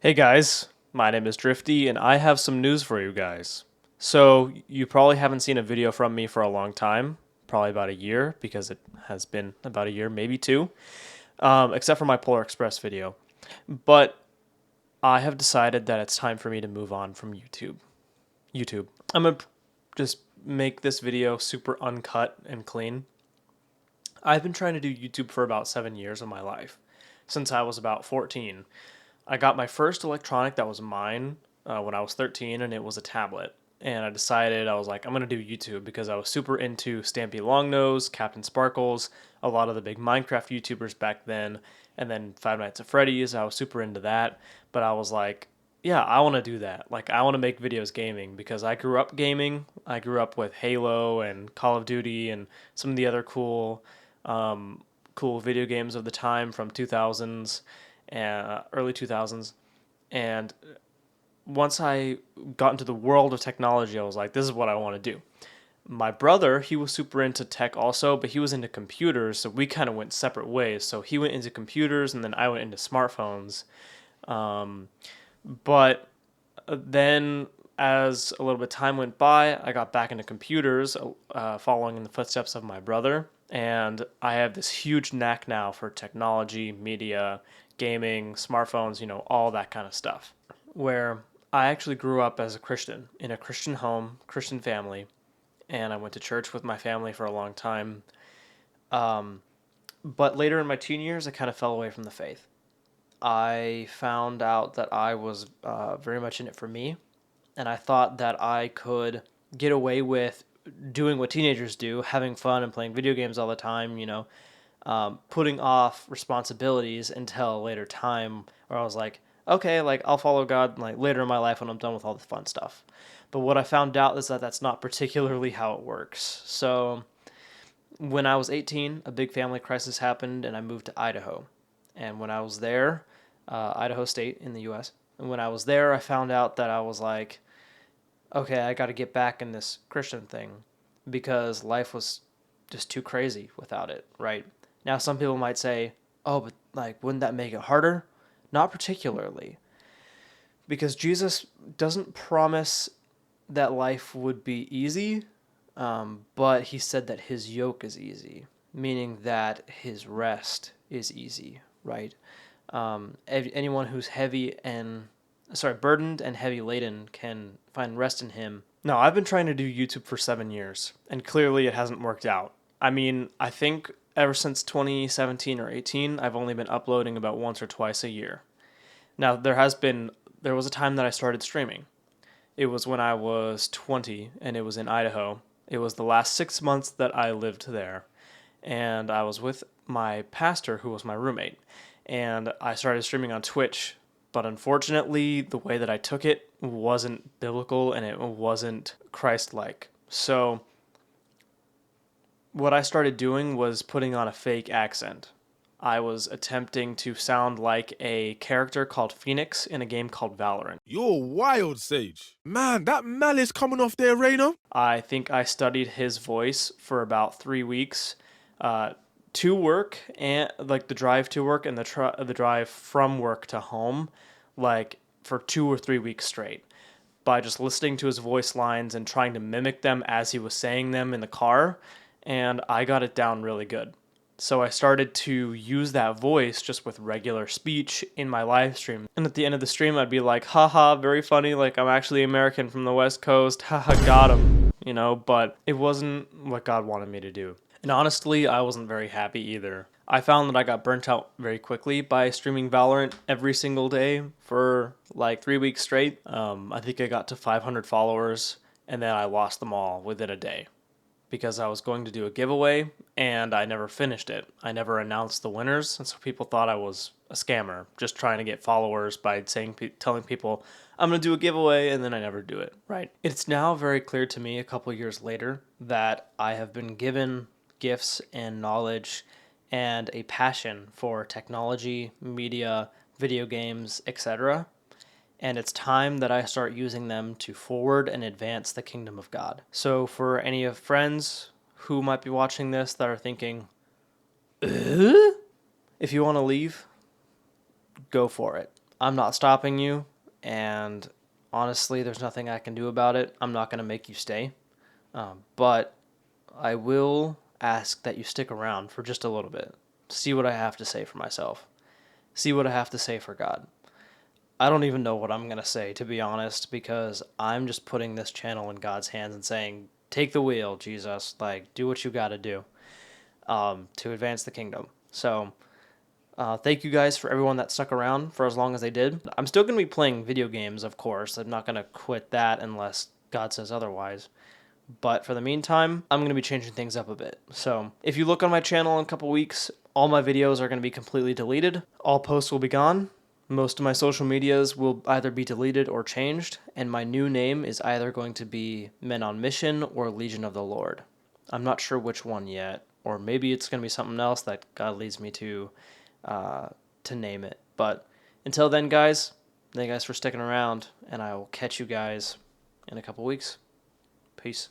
Hey guys, my name is Drifty and I have some news for you guys. So, you probably haven't seen a video from me for a long time, probably about a year, because it has been about a year, maybe two, except for my Polar Express video. But I have decided that it's time for me to move on from YouTube. I'm gonna just make this video super uncut and clean. I've been trying to do YouTube for about 7 years of my life, since I was about 14. I got my first electronic that was mine when I was 13, and it was a tablet. And I decided, I was like, I'm going to do YouTube because I was super into Stampy Longnose, Captain Sparkles, a lot of the big Minecraft YouTubers back then, and then Five Nights at Freddy's. I was super into that. But I was like, yeah, I want to do that. Like, I want to make videos gaming because I grew up gaming. I grew up with Halo and Call of Duty and some of the other cool video games of the time from 2000s and early 2000s. And once I got into the world of technology, I was like, this is what I want to do. My brother, he was super into tech also, but he was into computers, so we kind of went separate ways. So he went into computers, and then I went into smartphones. Um, but then, as a little bit of time went by, I got back into computers, following in the footsteps of my brother. And I have this huge knack now for technology, media, gaming, smartphones, all that kind of stuff. Where I actually grew up as a Christian in a Christian home, Christian family, and I went to church with my family for a long time. Um, but later in my teen years, I kind of fell away from the faith. I found out that I was very much in it for me, and I thought that I could get away with doing what teenagers do, having fun and playing video games all the time, putting off responsibilities until a later time where I was like, okay, like I'll follow God like later in my life when I'm done with all the fun stuff. But what I found out is that that's not particularly how it works. So when I was 18, a big family crisis happened and I moved to Idaho. And when I was there, Idaho State in the US, and when I was there, I found out that I was like, okay, I got to get back in this Christian thing because life was just too crazy without it, right? Now, some people might say, oh, but like, wouldn't that make it harder? Not particularly, because Jesus doesn't promise that life would be easy, but he said that his yoke is easy, meaning that his rest is easy, right? Anyone who's burdened and heavy laden can find rest in him. No, I've been trying to do YouTube for 7 years, and clearly it hasn't worked out. I mean, I think ever since 2017 or 18, I've only been uploading about once or twice a year. Now, there was a time that I started streaming. It was when I was 20, and it was in Idaho. It was the last 6 months that I lived there, and I was with my pastor, who was my roommate, and I started streaming on Twitch. But unfortunately, the way that I took it wasn't biblical and it wasn't Christ like. So, what I started doing was putting on a fake accent. I was attempting to sound like a character called Phoenix in a game called Valorant. You're wild, Sage. Man, that malice coming off there, Rainer. I think I studied his voice for about 3 weeks, uh, to work and like the drive to work and the drive from work to home, like for 2 or 3 weeks straight, by just listening to his voice lines and trying to mimic them as he was saying them in the car, and I got it down really good. So I started to use that voice just with regular speech in my live stream. And at the end of the stream, I'd be like, haha, very funny. Like, I'm actually American from the West Coast. Haha, got him. But it wasn't what God wanted me to do. And honestly, I wasn't very happy either. I found that I got burnt out very quickly by streaming Valorant every single day for like 3 weeks straight. I think I got to 500 followers, and then I lost them all within a day because I was going to do a giveaway and I never finished it. I never announced the winners, and so people thought I was a scammer, just trying to get followers by telling people I'm going to do a giveaway, and then I never do it, right? It's now very clear to me a couple years later that I have been given gifts and knowledge and a passion for technology, media, video games, etc. And it's time that I start using them to forward and advance the kingdom of God. So, for any of friends who might be watching this that are thinking, if you want to leave, go for it. I'm not stopping you, and honestly, there's nothing I can do about it. I'm not going to make you stay. But I will ask that you stick around for just a little bit. See what I have to say for myself. See what I have to say for God. I don't even know what I'm going to say, to be honest, because I'm just putting this channel in God's hands and saying, take the wheel, Jesus. Like, do what you got to do to advance the kingdom. So, thank you guys for everyone that stuck around for as long as they did. I'm still going to be playing video games, of course. I'm not going to quit that unless God says otherwise. But for the meantime, I'm going to be changing things up a bit. So if you look on my channel in a couple weeks, all my videos are going to be completely deleted. All posts will be gone. Most of my social medias will either be deleted or changed. And my new name is either going to be Men on Mission or Legion of the Lord. I'm not sure which one yet. Or maybe it's going to be something else that God leads me to name it. But until then, guys, thank you guys for sticking around. And I will catch you guys in a couple weeks. Peace.